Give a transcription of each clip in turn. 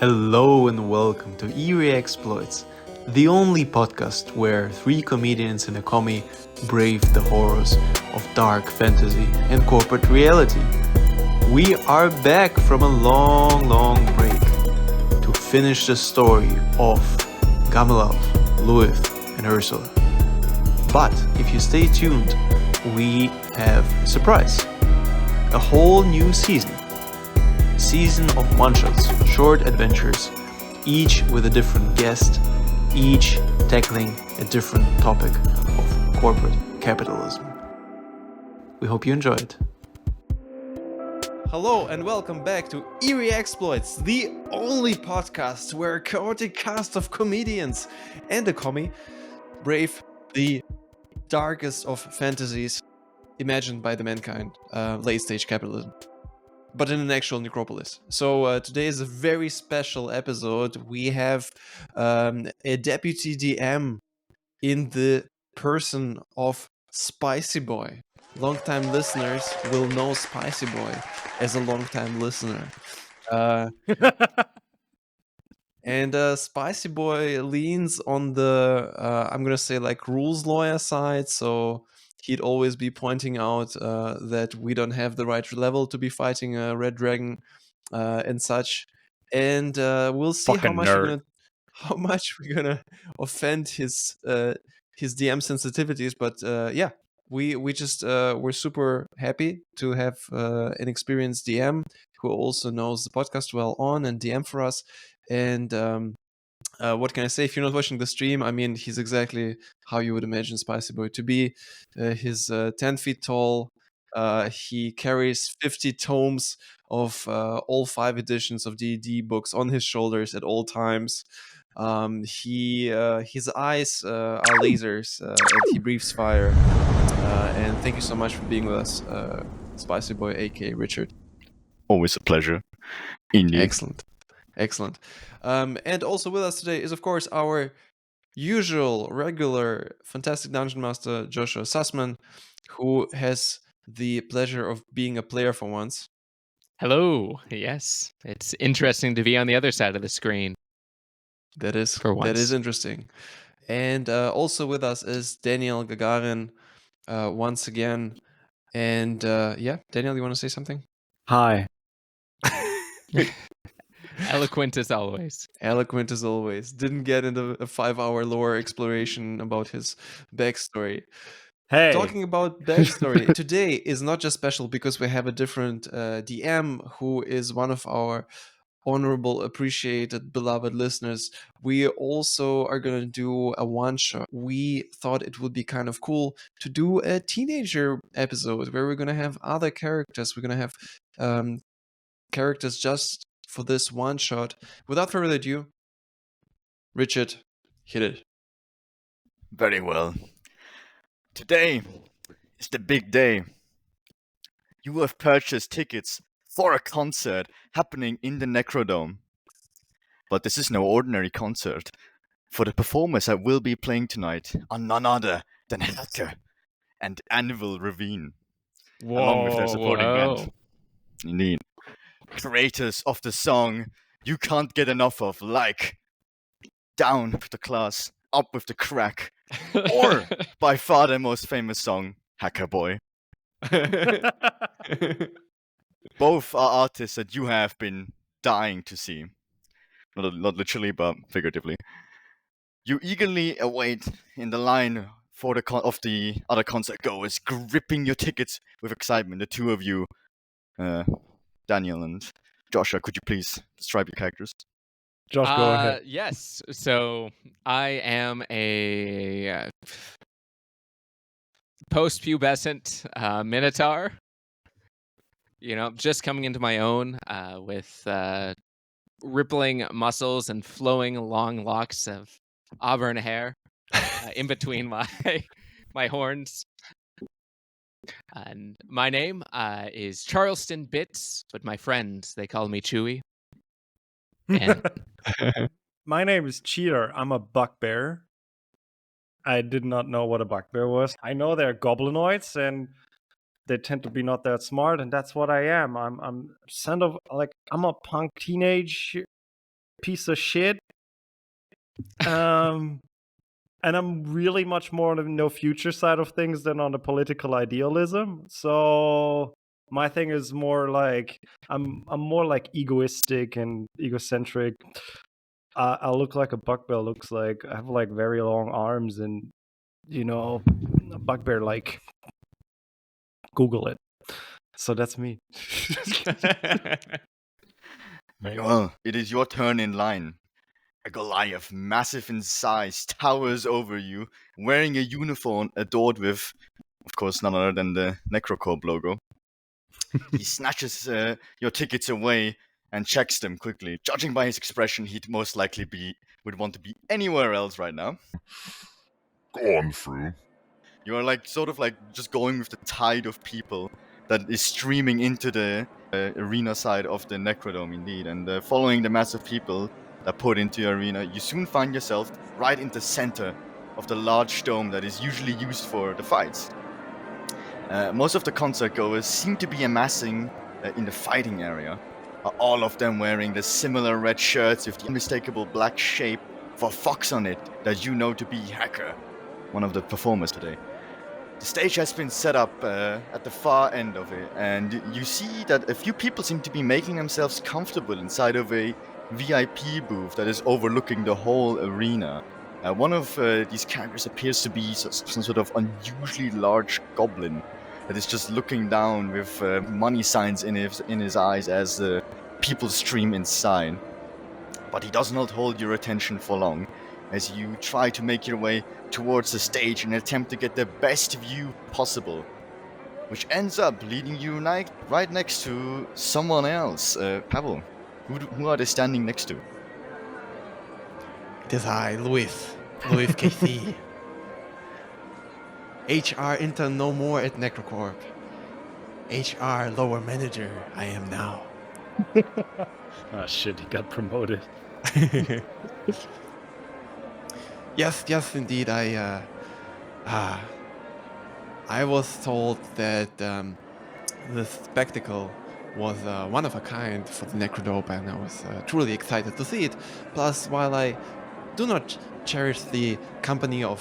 Hello and welcome to Eerie Exploits, the only podcast where three comedians and a commie brave the horrors of dark fantasy and corporate reality. We are back from a long break to finish the story of Gamelav, Louith, and Ursula. But if you stay tuned, we have a surprise. A whole new season of one-shots, short adventures, each with a different guest, each tackling a different topic of corporate capitalism. We hope you enjoy it. Hello and welcome back to Eerie Exploits, the only podcast where a chaotic cast of comedians and a commie brave the darkest of fantasies imagined by the mankind, late-stage capitalism. But in an actual necropolis. So today is a very special episode. We have a deputy DM in the person of Spicyboi. Longtime listeners will know Spicyboi as a longtime listener. And Spicyboi leans on the, I'm going to say like rules lawyer side, so he'd always be pointing out that we don't have the right level to be fighting a red dragon and such. And we'll see how much we're gonna offend his DM sensitivities. But yeah, we're super happy to have an experienced DM who also knows the podcast well on and DM for us. And what can I say? If you're not watching the stream, I mean, he's exactly how you would imagine Spicyboi to be. He's 10 feet tall. He carries 50 tomes of all 5 editions of D&D books on his shoulders at all times. His eyes are lasers, and he breathes fire. And thank you so much for being with us, Spicyboi, aka Richard. Always a pleasure. Indeed. Excellent. And also with us today is, of course, our usual, regular, fantastic Dungeon Master, Joshua Sussman, who has the pleasure of being a player for once. Hello. Yes, it's interesting to be on the other side of the screen. That is interesting. And also with us is Daniel Gagarin once again. And yeah, Daniel, you want to say something? Hi. Eloquent as always. Didn't get into a 5-hour lore exploration about his backstory. Hey. Talking about backstory, today is not just special because we have a different DM who is one of our honorable, appreciated, beloved listeners. We also are going to do a one-shot. We thought it would be kind of cool to do a teenager episode where we're going to have other characters. We're going to have characters just for this one-shot. Without further ado, Richard, hit it. Very well. Today is the big day. You have purchased tickets for a concert happening in the Necrodome. But this is no ordinary concert. For the performers I will be playing tonight are none other than Hacker and Anvil Ravine. Along with their supporting band. Indeed. Creators of the song you can't get enough of, like Down with the Class, Up with the Crack, or by far their most famous song, Hacker Boy. Both are artists that you have been dying to see. Not literally, but figuratively. You eagerly await in the line for of the other concert goers, gripping your tickets with excitement. The two of you, Daniel and Joshua, could you please describe your characters? Josh, go ahead. Yes. So I am a post-pubescent minotaur. You know, just coming into my own with rippling muscles and flowing long locks of auburn hair in between my horns. And my name is Charleston Bits, but my friends, they call me Chewy. And My name is Cheater. I'm a bugbear. I did not know what a bugbear was. I know they're goblinoids and they tend to be not that smart, and that's what I am. I'm a punk teenage piece of shit. And I'm really much more on the no future side of things than on the political idealism. So my thing is more like I'm more like egoistic and egocentric. I look like a bugbear looks like. I have like very long arms and a bugbear like. Google it. So that's me. Well, it is your turn in line. A Goliath, massive in size, towers over you, wearing a uniform adorned with, of course, none other than the Necrocorp logo. He snatches your tickets away and checks them quickly. Judging by his expression, he'd most likely would want to be anywhere else right now. Go on through. You are like sort of like just going with the tide of people that is streaming into the arena side of the Necrodome, indeed, and following the mass of people that put into your arena, you soon find yourself right in the center of the large dome that is usually used for the fights. Most of the concert goers seem to be amassing in the fighting area, all of them wearing the similar red shirts with the unmistakable black shape of a fox on it that you know to be Hacker, one of the performers today. The stage has been set up at the far end of it, and you see that a few people seem to be making themselves comfortable inside of a VIP booth that is overlooking the whole arena. One of these characters appears to be some sort of unusually large goblin that is just looking down with money signs in his eyes as people stream inside. But he does not hold your attention for long, as you try to make your way towards the stage in an attempt to get the best view possible, which ends up leading you right next to someone else. Pavel, who are they standing next to? It is I, Louith KC. HR intern no more at Necrocorp. HR lower manager I am now. Ah, shit, he got promoted. Yes, indeed. I was told that the spectacle was one of a kind for the Necrodome, and I was truly excited to see it. Plus, while I do not cherish the company of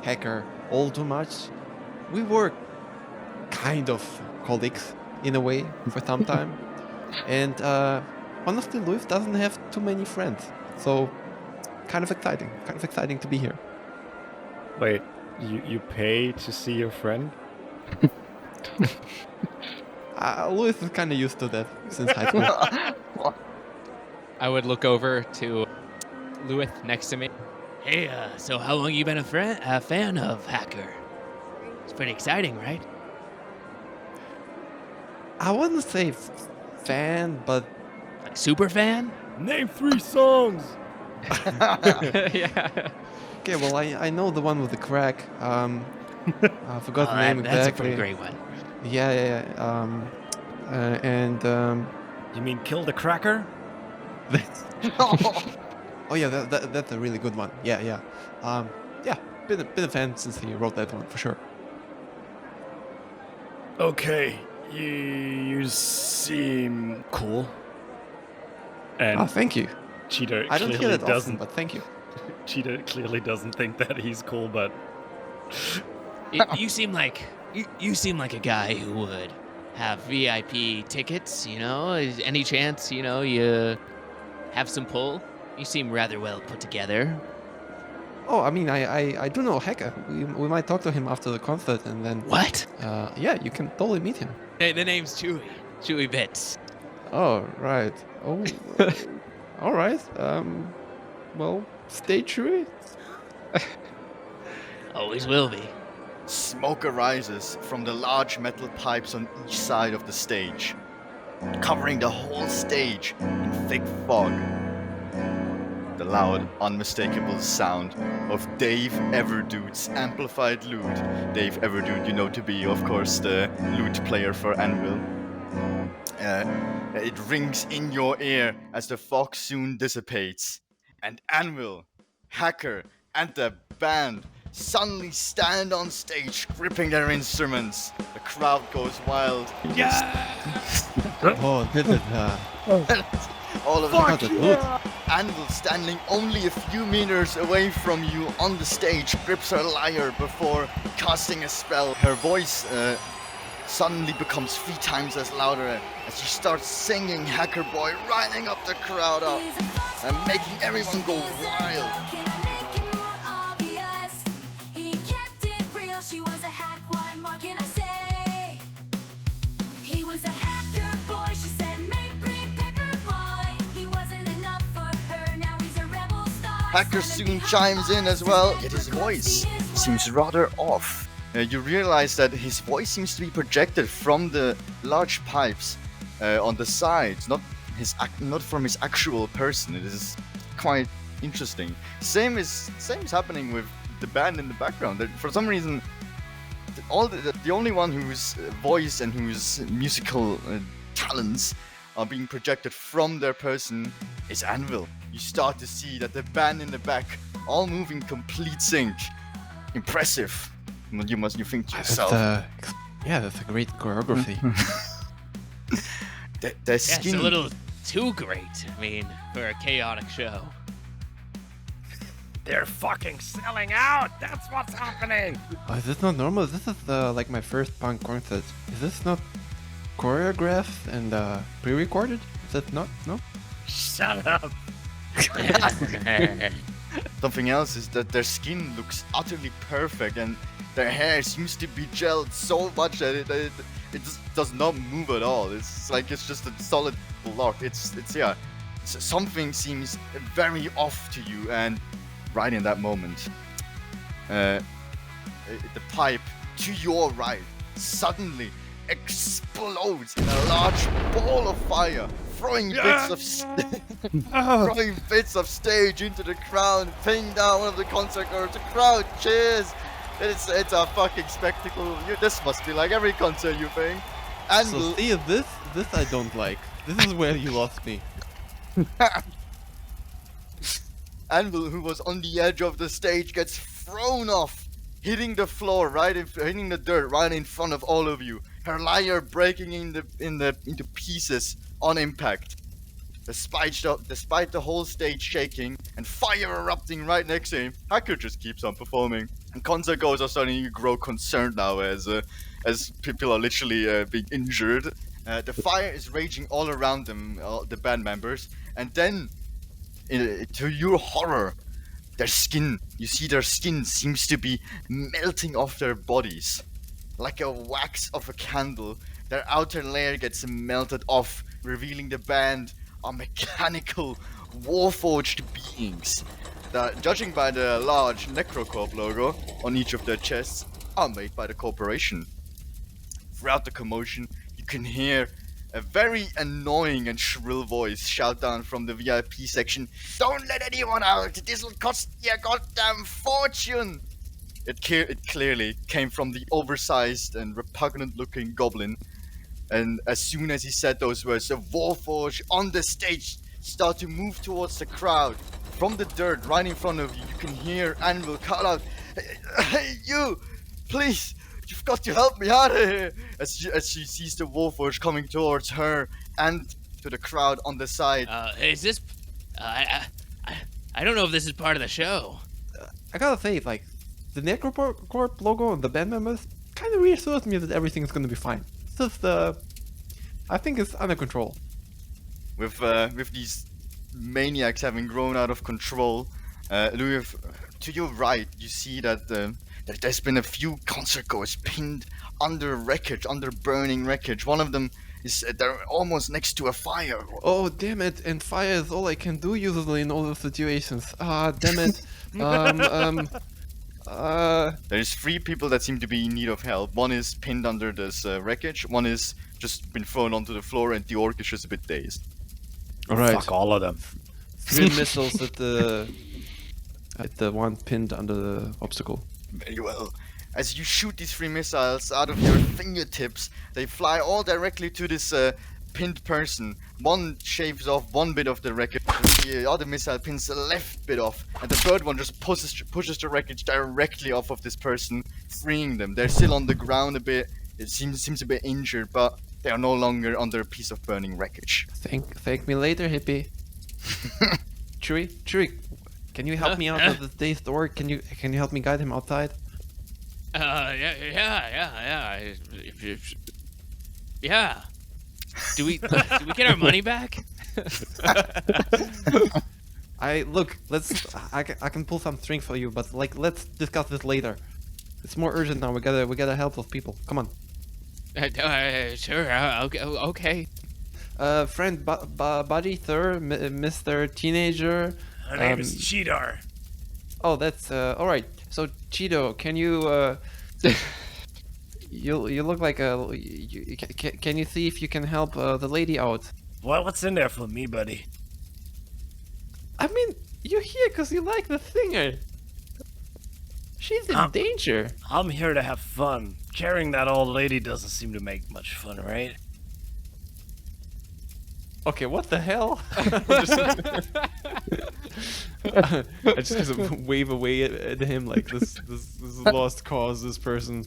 Hacker all too much, we were kind of colleagues in a way for some time. And honestly, Louith doesn't have too many friends, so kind of exciting to be here. Wait, you pay to see your friend? Louith is kind of used to that since high school. I would look over to Louith next to me. Hey, so how long you been a fan of Hacker? It's pretty exciting, right? I wouldn't say fan, but Like super fan? Name 3 songs! Yeah. okay. Well, I know the one with the crack. I forgot the name That's a exactly. pretty great one. Yeah. You mean Kill the Cracker? Oh yeah, that's a really good one. Yeah. Been a fan since he wrote that one for sure. Okay, you seem cool. And Oh, thank you. Cheetah I don't hear clearly that often, doesn't. but thank you. Cheetah clearly doesn't think that he's cool, but You seem like you seem like a guy who would have VIP tickets. Any chance you have some pull? You seem rather well put together. Oh, I mean, I do know Hacker. We might talk to him after the concert, and then What? yeah, you can totally meet him. Hey, the name's Chewy. Chewy Bits. Oh, right. Oh, all right. Well, stay true. Always will be. Smoke arises from the large metal pipes on each side of the stage, covering the whole stage in thick fog. The loud, unmistakable sound of Dave Everdude's amplified lute. Dave Everdude, you know to be, of course, the lute player for Anvil. It rings in your ear as the fog soon dissipates, and Anvil, Hacker, and the band suddenly stand on stage, gripping their instruments. The crowd goes wild. Oh, this is All of not them. a good. Anvil, standing only a few meters away from you on the stage, grips her lyre before casting a spell. Her voice suddenly becomes 3 times as louder as she starts singing Hacker Boy, riding up the crowd up and making everyone go wild. Hacker soon chimes in as well, yet his voice seems rather off. You realize that his voice seems to be projected from the large pipes on the sides, not from his actual person. It is quite interesting. Same is happening with the band in the background. For some reason, the only one whose voice and whose musical talents are being projected from their person is Anvil. You start to see that the band in the back all move in complete sync. Impressive. You think to yourself. That's a great choreography. Their skin. It's a little too great. I mean, for a chaotic show. They're fucking selling out. That's what's happening. Oh, is this not normal? This is like my first punk concert. Is this not choreographed and pre-recorded? Is that not? No? Shut up. Something else is that their skin looks utterly perfect and their hair seems to be gelled so much that it just does not move at all. It's like it's just a solid block. Something seems very off to you, and right in that moment, the pipe to your right suddenly explodes in a large ball of fire, throwing bits of stage into the crowd, pinning down one of the concert goers. The crowd cheers. It's a fucking spectacle. This must be like every concert, you think. And So see, this I don't like. This is where you lost me. Anvil, who was on the edge of the stage, gets thrown off, hitting the floor hitting the dirt right in front of all of you. Her lyre breaking into pieces on impact. Despite the whole stage shaking and fire erupting right next to him, Hacker just keeps on performing. And concert goers are starting to grow concerned now as people are literally being injured. The fire is raging all around them, the band members, and then, to your horror, you see their skin seems to be melting off their bodies. Like a wax of a candle, their outer layer gets melted off, revealing the band are mechanical, warforged beings that, judging by the large Necrocorp logo on each of their chests, are made by the corporation. Throughout the commotion, you can hear a very annoying and shrill voice shout down from the VIP section, "Don't let anyone out! This'll cost you a goddamn fortune!" It clearly came from the oversized and repugnant-looking goblin. And as soon as he said those words, the Warforged on the stage start to move towards the crowd. From the dirt right in front of you, you can hear Anvil call out, "Hey, you! Please! You've got to help me out of here!" As she sees the Warforged coming towards her and to the crowd on the side. Is this... I don't know if this is part of the show. I gotta say, like, the Necrocorp logo and the band members kind of reassures me that everything is gonna be fine. It's just, I think it's under control. With these maniacs having grown out of control, Louith, to your right, you see that there's been a few concert goers pinned under wreckage, under burning wreckage. One of them is they're almost next to a fire. Oh, damn it, and fire is all I can do usually in all those situations. Ah, damn it. There's 3 people that seem to be in need of help. One is pinned under this wreckage, one is just been thrown onto the floor, and the orc is just a bit dazed. Alright. Fuck all of them. 3 missiles at the one pinned under the obstacle. Very well. As you shoot these 3 missiles out of your fingertips, they fly all directly to this pinned person. One shaves off one bit of the wreckage, the other missile pins the left bit off, and the third one just pushes the wreckage directly off of this person, freeing them. They're still on the ground a bit. It seems a bit injured, but they are no longer under a piece of burning wreckage. Thank me later, hippie. Chewy, can you help me out with the dazed orc? Can you help me guide him outside? Yeah. Do we get our money back? I can pull some strings for you, but like let's discuss this later. It's more urgent now. We gotta help those people. Come on. Sure. Okay. Friend, buddy, sir, Mr. Teenager. My name is Cheetar. Oh, that's all right. So Cheeto, can you you look like can you see if you can help the lady out? Well, what's in there for me, buddy? I mean, you're here because you like the singer. She's in danger. I'm here to have fun. Carrying that old lady doesn't seem to make much fun, right? Okay, what the hell? I just kind of wave away at him like this is a lost cause, this person.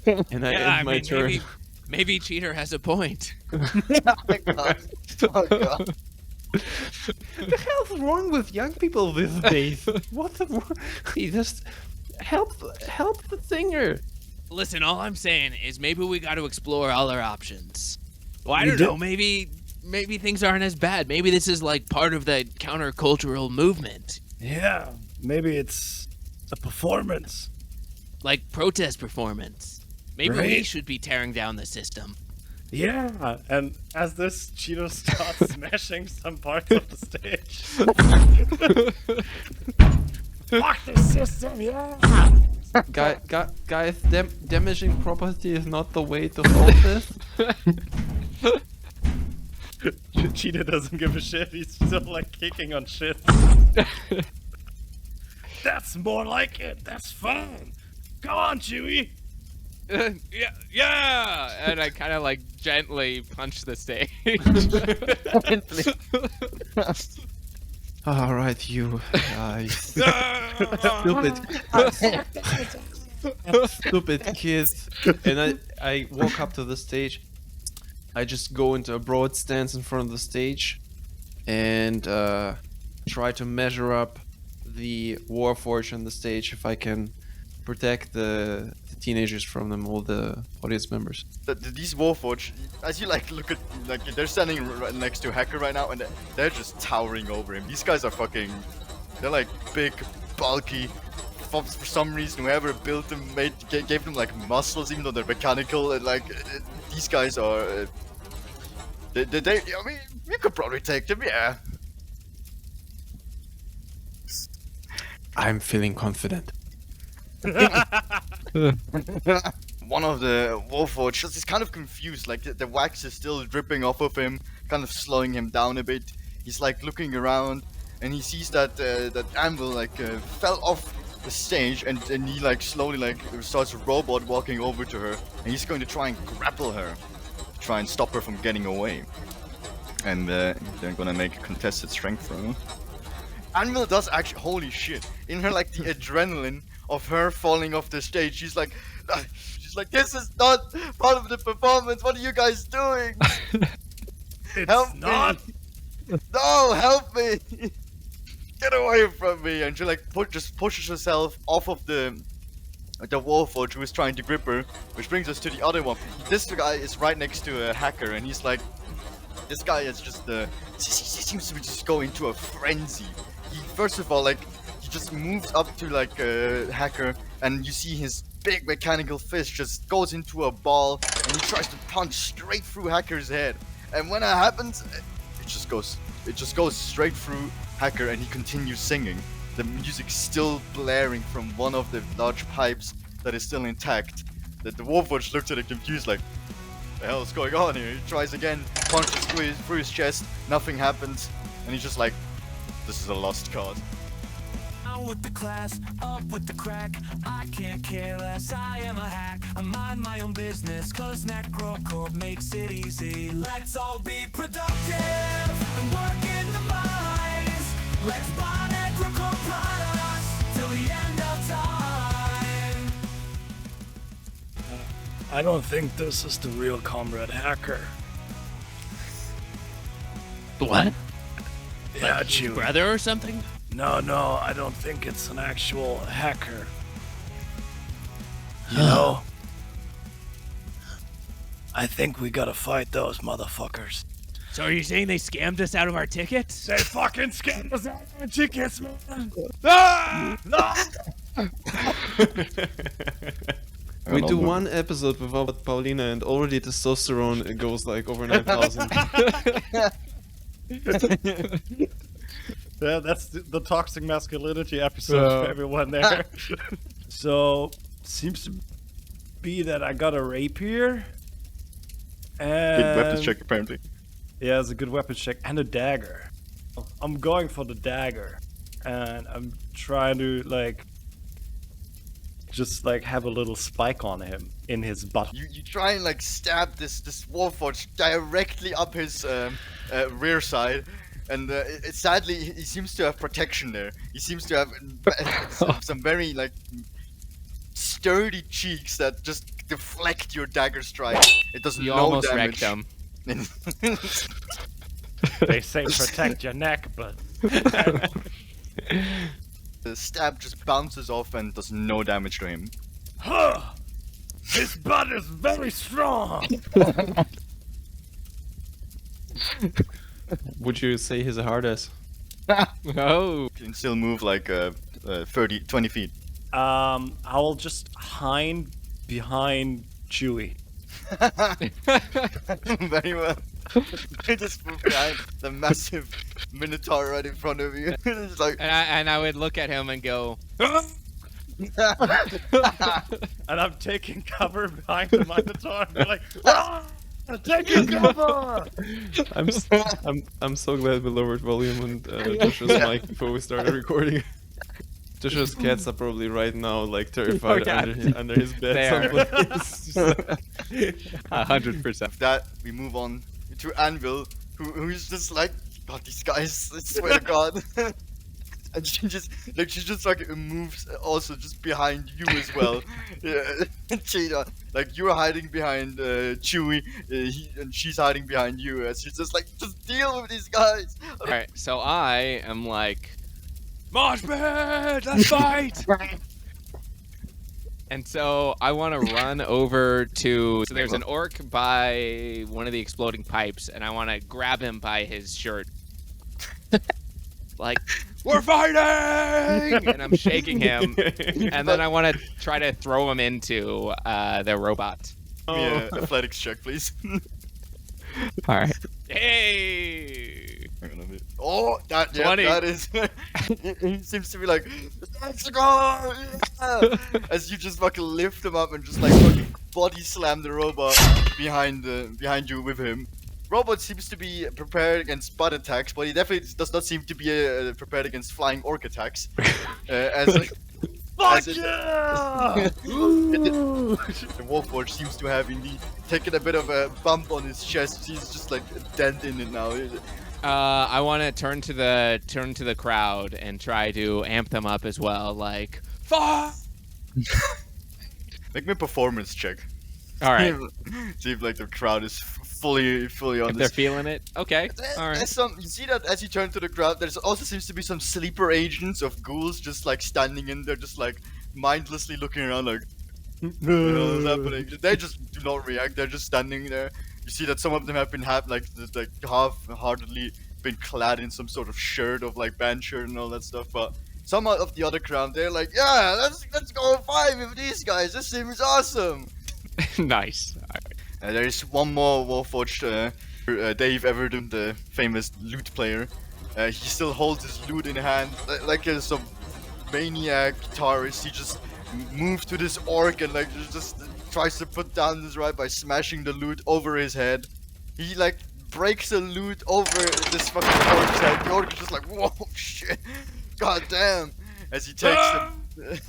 And I end my turn. Maybe Cheater has a point. Oh my god. Oh god. The hell's wrong with young people these days? What the? He just help the singer. Listen, all I'm saying is maybe we got to explore all our options. Well, I don't know. Maybe things aren't as bad. Maybe this is like part of the countercultural movement. Yeah, maybe it's a performance. Like protest performance. Maybe we Right. should be tearing down the system. Yeah, and as this Cheeto starts smashing some parts of the stage. Fuck the system, yeah! Guys, damaging property is not the way to solve this. Cheetah doesn't give a shit, he's still like kicking on shit. That's more like it. That's fun. Go on, Chewie. Yeah, and I kind of like gently punch the stage. All right, you stupid kids. And I walk up to the stage. I just go into a broad stance in front of the stage and try to measure up the Warforged on the stage if I can protect the teenagers from them, all the audience members. These Warforged, as you like look at, like they're standing right next to Hacker right now, and they're just towering over him. These guys are fucking, they're like big, bulky. For some reason, whoever built them gave them like muscles, even though they're mechanical. And like these guys are, they I mean, you could probably take them, yeah. I'm feeling confident. One of the Warforged is kind of confused, like the wax is still dripping off of him, kind of slowing him down a bit. He's like looking around, and he sees that that Anvil like fell off the stage, and he like slowly like starts robot walking over to her, and he's going to try and grapple her, try and stop her from getting away. And they're gonna make a contested strength roll. Anvil does actually, holy shit, in her like the adrenaline of her falling off the stage, she's like, this is not part of the performance, what are you guys doing? Help me! No, help me! Get away from me! And she like just pushes herself off of the Warforged who is trying to grip her, which brings us to the other one. This guy is right next to a Hacker, and he's like, this guy is just he seems to be just going into a frenzy. He first of all, like, he just moves up to like a Hacker, and you see his big mechanical fist just goes into a ball, and he tries to punch straight through Hacker's head. And when that happens, it just goes straight through Hacker, and he continues singing. The music's still blaring from one of the large pipes that is still intact. The Warforged looks at it confused, like, the hell is going on here? He tries again, punches through his chest, nothing happens, and he's just like, this is a lost cause. Down with the class, up with the crack. I can't care less, I am a hack. I mind my own business, cause Necrocorp makes it easy. Let's all be productive and work in the mines. Let's buy Necrocorp products till the end of time. I don't think this is the real Comrade Hacker. What? Yeah, his Chewie. brother or something? No, I don't think it's an actual hacker. You know, I think we gotta fight those motherfuckers. So are you saying they scammed us out of our tickets? They fucking scammed us out of our tickets, man. We do one episode without Paulina and already testosterone goes like over 9,000. Yeah, that's the toxic masculinity episode for everyone there. So, seems to be that I got a rapier. And Good weapons check, apparently. Yeah, it's a good weapon check and a dagger. I'm going for the dagger, and I'm trying to like just like have a little spike on him in his butt. You try and like stab this Warforged directly up his rear side, and sadly he seems to have protection there. He seems to have some very like sturdy cheeks that just deflect your dagger strike. It does You no almost damage. wrecked him. They say protect your neck, but The stab just bounces off and does no damage to him. Huh! This butt is very strong. Would you say he's a hard ass? Oh. Can still move like 20 feet. I'll just hide behind Chewie. Very well. You just move behind the massive minotaur right in front of you. It's like, And I would look at him and go, And I'm taking cover behind the Minotaur and be like, "Ah! Taking cover!" I'm so glad we lowered volume on Josh's mic before we started recording. Josh's cats are probably right now like terrified under his bed They are. someplace. 100%. with that, we move on to Anvil, who's just like, God, these guys, I swear to God. And she just like moves also just behind you as well. Yeah, she, like you're hiding behind Chewie, and she's hiding behind you. And she's just like, just deal with these guys. Alright, so I am like, Mosh pit, let's fight! and so I want to run over to. So there's an orc by one of the exploding pipes, and I want to grab him by his shirt. Like, we're fighting! And I'm shaking him, and then I want to try to throw him into the robot. Give me an athletics check, please. Alright. Hey! Oh, that 20. that is. He seems to be like, let's go! Yeah! As you just fucking lift him up and just like fucking body slam the robot behind you with him. Robot seems to be prepared against butt attacks, but he definitely does not seem to be prepared against flying orc attacks. Fuck yeah! The Warforged seems to have indeed taken a bit of a bump on his chest. He's just like a dent in it now. I want to turn to the crowd and try to amp them up as well. Like, fuck! Make me a performance check. All right. See if like the crowd is fully on If they're this. feeling it, okay. All right. There's some, you see that as you turn to the crowd, there's also seems to be some sleeper agents of ghouls just like standing in there, just like mindlessly looking around, like, what is happening? They just do not react. They're just standing there. You see that some of them have been half-heartedly been clad in some sort of shirt of like band shirt and all that stuff, but. Some of the other crowd, they're like, yeah, let's go fight with these guys. This seems awesome. Nice. There is one more Warforged, Dave Everton, the famous lute player. He still holds his lute in hand, like some maniac guitarist. He just moves to this orc and like just tries to put down this right by smashing the lute over his head. He like breaks the lute over this fucking orc's head. The orc is just like, whoa, shit, god damn, as he takes them.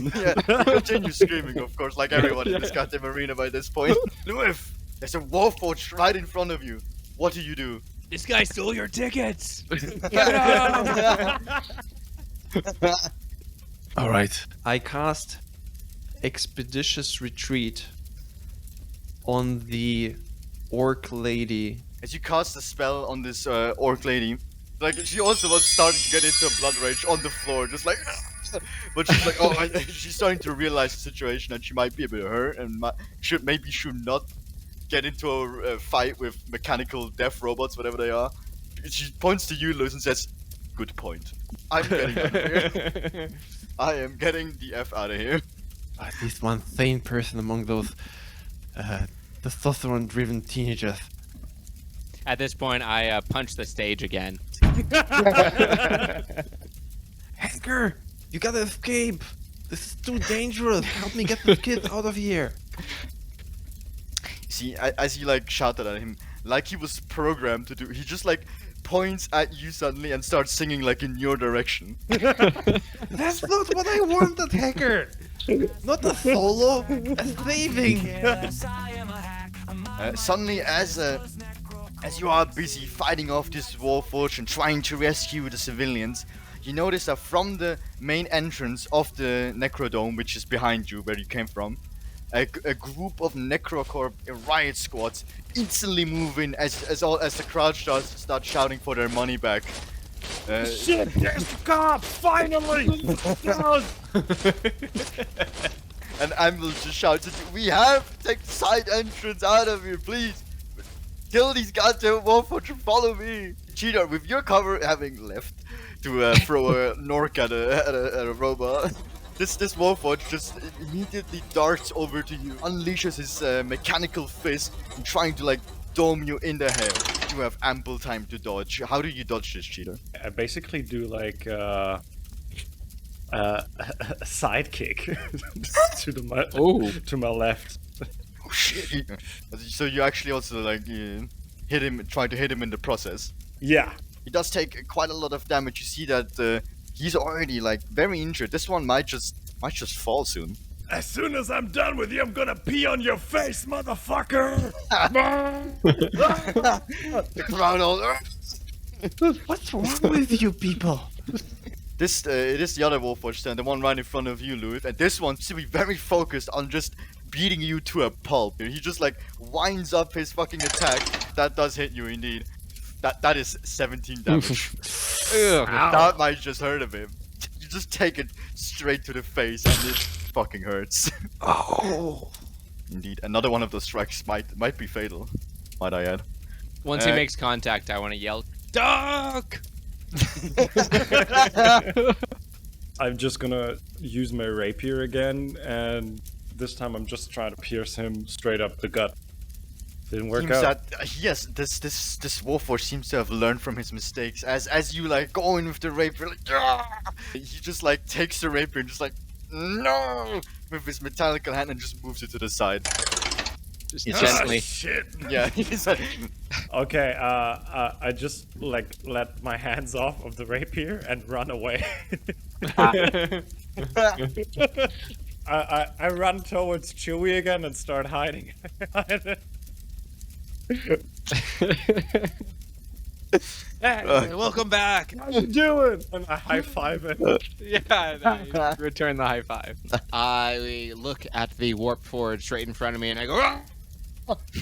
Yeah, he continues screaming, of course, like everyone in this goddamn arena by this point. Louith, there's a Warforged right in front of you. What do you do? This guy stole your tickets! Alright. I cast Expeditious Retreat on the orc lady. As you cast a spell on this orc lady, Like she also was starting to get into a blood rage on the floor, just like. But she's like, oh, she's starting to realize the situation, and she might be a bit hurt, and should not get into a fight with mechanical death robots, whatever they are. She points to you, Louith, and says, "Good point. I'm getting out of here. I am getting the F out of here." At least one sane person among those testosterone-driven teenagers. At this point, I punch the stage again. Hacker, you gotta escape. This is too dangerous. Help me get the kids out of here. See, as you like shouted at him, like he was programmed to do, he just like points at you suddenly and starts singing like in your direction. That's not what I wanted, Hacker. Not a solo, a saving. Suddenly, as you are busy fighting off this warforged and trying to rescue the civilians, you notice that from the main entrance of the Necrodome, which is behind you, where you came from, a group of Necrocorp riot squads instantly move in as the crowd start shouting for their money back. Shit, there's the cops! Finally! And Amble just shouts at you, "We have to take the side entrance out of here, please! Kill these goddamn warforged and follow me!" Cheater, with your cover having left to throw a Nork at a robot, this warforged just immediately darts over to you, unleashes his mechanical fist, and trying to like dome you in the head. You have ample time to dodge. How do you dodge this, Cheater? I basically do like a sidekick to my left. Oh shit! So you actually also like hit him, try to hit him in the process. Yeah. He does take quite a lot of damage. You see that he's already like very injured. This one might just fall soon. As soon as I'm done with you, I'm gonna pee on your face, motherfucker! The crowd all. What's wrong with you people? This it is the other warforged stand, the one right in front of you, Louith, and this one seems to be very focused on just beating you to a pulp. He just like winds up his fucking attack. That does hit you indeed. That is 17 damage. That might just hurt a bit. You just take it straight to the face, and it fucking hurts. Oh. Indeed, another one of those strikes might be fatal. Might I add? Once he makes contact, I want to yell, "Duck!" I'm just gonna use my rapier again, and this time I'm just trying to pierce him straight up the gut. Didn't work Seems out. that yes, this warforged seems to have learned from his mistakes. As you like go in with the rapier, like he just like takes the rapier and just like no with his mechanical hand and just moves it to the side. Just gently. Shit! Yeah, he's like, Okay, I just like let my hands off of the rapier and run away. I run towards Chewie again and start hiding. Hey, welcome back. How you doing? And I high five him. Yeah, nice. Return the high five. I look at the warp forge straight in front of me, and I go, "Ah!"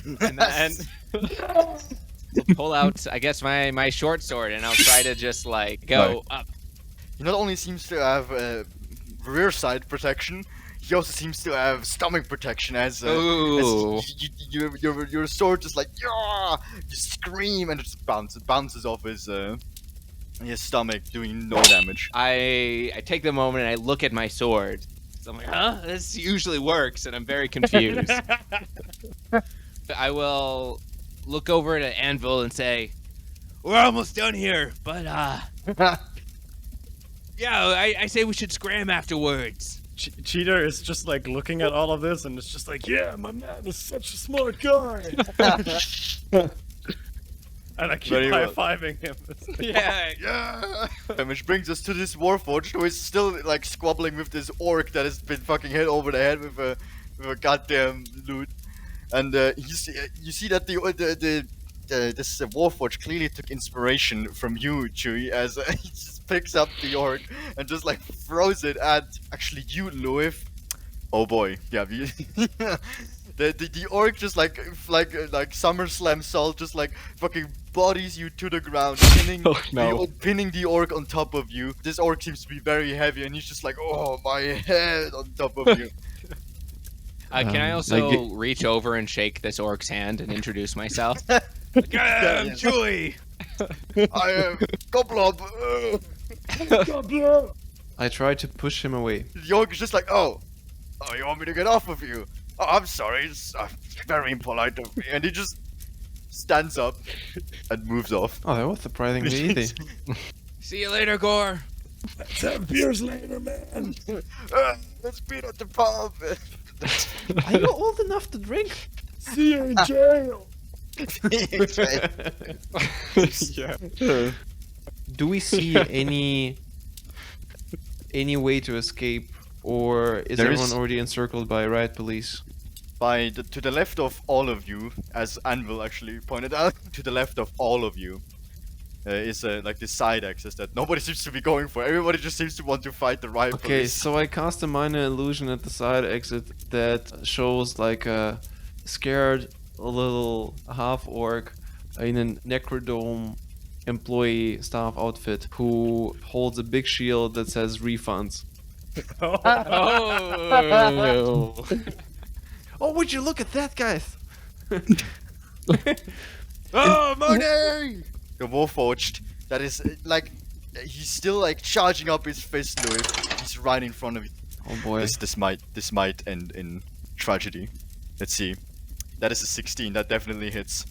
and then pull out, I guess, my short sword, and I'll try to just like go up. he not only seems to have rear side protection, he also seems to have stomach protection as Ooh. your sword just like yeah, you scream and it just bounces off his stomach, doing no damage. I take the moment and I look at my sword. So I'm like, huh? This usually works, and I'm very confused. I will look over at Anvil and say, "We're almost done here, but yeah, I say we should scram afterwards." Cheater is just like looking at all of this and it's just like, yeah, my man is such a smart guy. And I keep Very well. high-fiving him. Yeah. Which brings us to this warforged who is still like squabbling with this orc that has been fucking hit over the head with a goddamn loot. And you see that this warforged clearly took inspiration from you, Chewie, as he just picks up the orc and just like throws it at actually you, Louith. Oh boy, yeah, The orc just like SummerSlam Salt just like fucking bodies you to the ground, pinning the orc on top of you. This orc seems to be very heavy, and he's just like, oh, my head on top of you. Can I also reach over and shake this orc's hand and introduce myself? I'm Chewy. I am Goblob. I try to push him away. The orc is just like, oh, you want me to get off of you? Oh, I'm sorry, it's very impolite of me. And he just stands up and moves off. Oh, that was surprisingly easy. See you later, Gore. Let's have beers later, man. Let's meet at the pub. Are you old enough to drink? See you in jail. Do we see any way to escape, or is everyone already encircled by riot police? To the left of all of you, as Anvil actually pointed out, to the left of all of you is like this side access that nobody seems to be going for. Everybody just seems to want to fight the riot Okay, police. so I cast a minor illusion at the side exit that shows like a scared little half-orc in a Necrodome employee staff outfit who holds a big shield that says refunds. Oh! Oh, would you look at that, guys? Oh, money! The Warforged, that is like, he's still like charging up his fist, Louith. He's right in front of you. Oh boy. This might end in tragedy. Let's see. That is a 16. That definitely hits.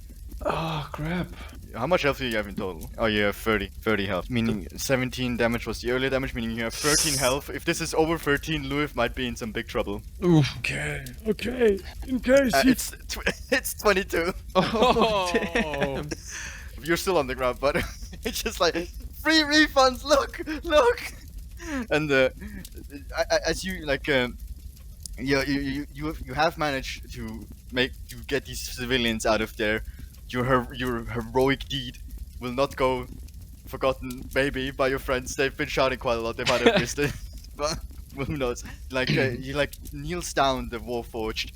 Oh crap. How much health do you have in total? Oh, you have 30 health. Meaning 17 damage was the earlier damage, meaning you have 13 health. If this is over 13, Louith might be in some big trouble. Okay. In case It's 22. Oh, damn. You're still on the ground, but it's just like, free refunds, look! And as you like, you have managed to get these civilians out of there. Your heroic deed will not go forgotten, maybe, by your friends. They've been shouting quite a lot. They might have missed it, but who knows? Like he like kneels down, the Warforged,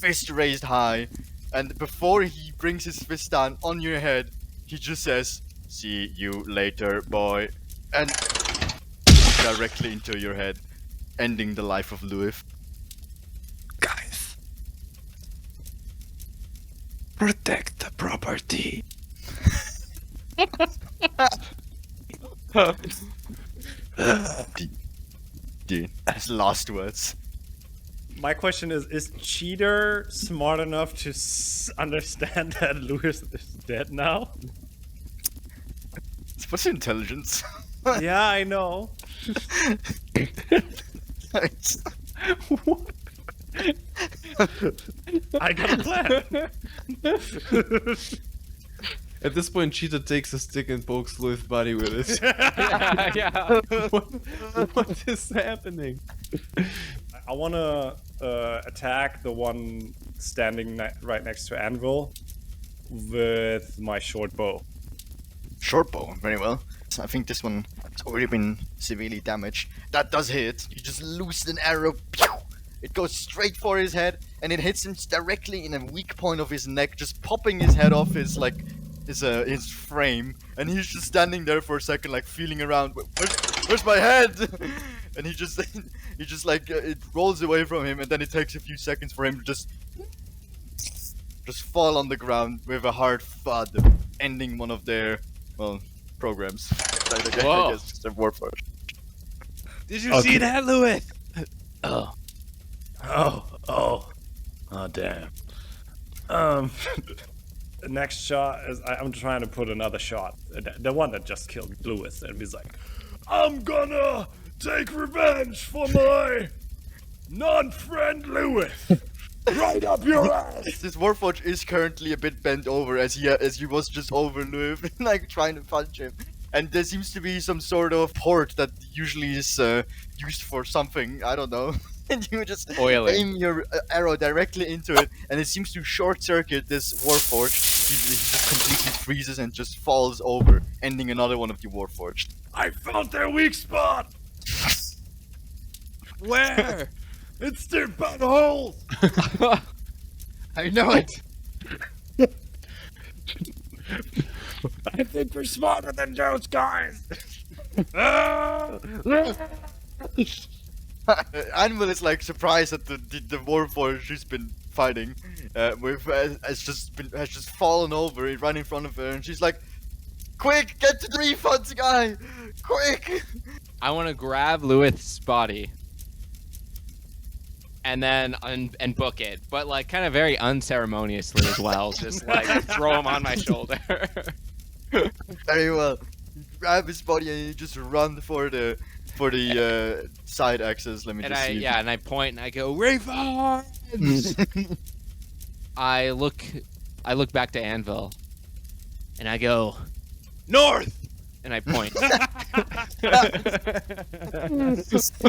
fist raised high, and before he brings his fist down on your head, he just says, "See you later, boy," and directly into your head, ending the life of Louith. Guys, protect the property. Dude, his last words. My question is Cheater smart enough to understand that Louis is dead now? What's your intelligence? Yeah, I know. I got a plan. At this point, Cheetah takes a stick and pokes Louith's body with it. Yeah. What is happening? I want to attack the one standing right next to Anvil with my short bow. Short bow, very well. So I think this one has already been severely damaged. That does hit. You just loose an arrow. Pew! It goes straight for his head, and it hits him directly in a weak point of his neck, just popping his head off his his frame. And he's just standing there for a second, like feeling around. Where's my head? And he just like it rolls away from him, and then it takes a few seconds for him to just fall on the ground with a hard thud, ending one of their programs. I guess it's a Warforged. Did you see that, Louith? Oh. Oh, damn. The next shot is I'm trying to put another shot. The one that just killed Louis, and he's like, I'm gonna take revenge for my non-friend Louith. Right up your ass. This Warforged is currently a bit bent over as he was just over Louith, like trying to punch him. And there seems to be some sort of port that usually is used for something, I don't know. And you just aim your arrow directly into it, and it seems to short-circuit this Warforged. He just completely freezes and just falls over, ending another one of the Warforged. I found their weak spot. Where? It's their buttholes. I know it. I think we're smarter than those guys. Anvil is like surprised at the warforged she's been fighting has just fallen over right in front of her, and she's like, "Quick, get to the refunds guy! Quick!" I want to grab Louith's body and then and book it, but like kind of very unceremoniously as well. Just like throw him on my shoulder. Very well. You grab his body and you just run for the side axis. Let me And just see. and I point and I go, refunds! I look back to Anvil and I go, north! And I point. Just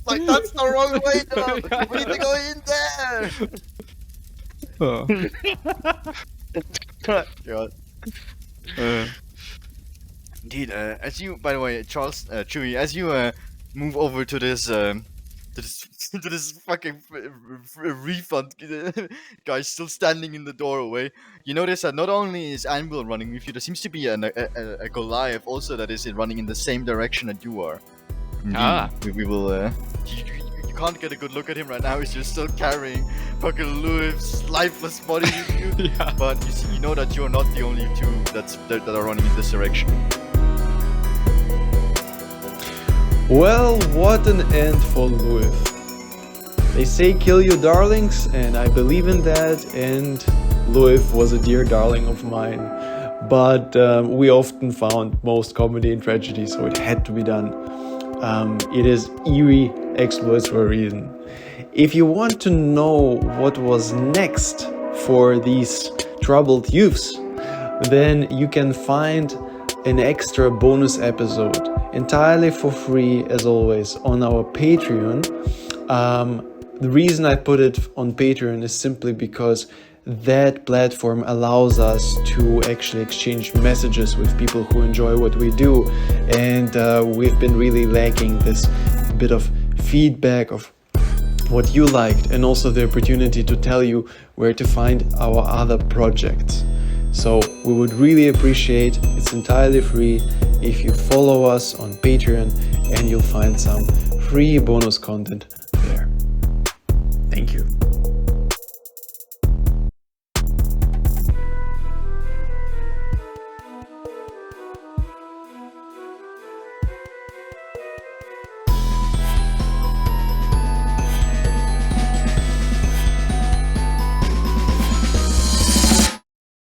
like, that's the wrong way though. We need to go in there. God. Indeed, as you, by the way, Charles, Chewie, as you move over to this fucking refund guy still standing in the doorway, you notice that not only is Anvil running with you, there seems to be a Goliath also that is running in the same direction that you are. Indeed, we will. You can't get a good look at him right now. He's just still carrying fucking Louith's lifeless body with you. Yeah. But you know that you're not the only two that are running in this direction. Well, what an end for Louith. They say kill your darlings, and I believe in that, and Louith was a dear darling of mine. But we often found most comedy in tragedy, so it had to be done. It is eerie exploits for a reason. If you want to know what was next for these troubled youths, then you can find an extra bonus episode entirely for free, as always, on our Patreon. The reason I put it on Patreon is simply because that platform allows us to actually exchange messages with people who enjoy what we do, and we've been really lacking this bit of feedback of what you liked, and also the opportunity to tell you where to find our other projects. So we would really appreciate, it's entirely free, if you follow us on Patreon, and you'll find some free bonus content there. Thank you.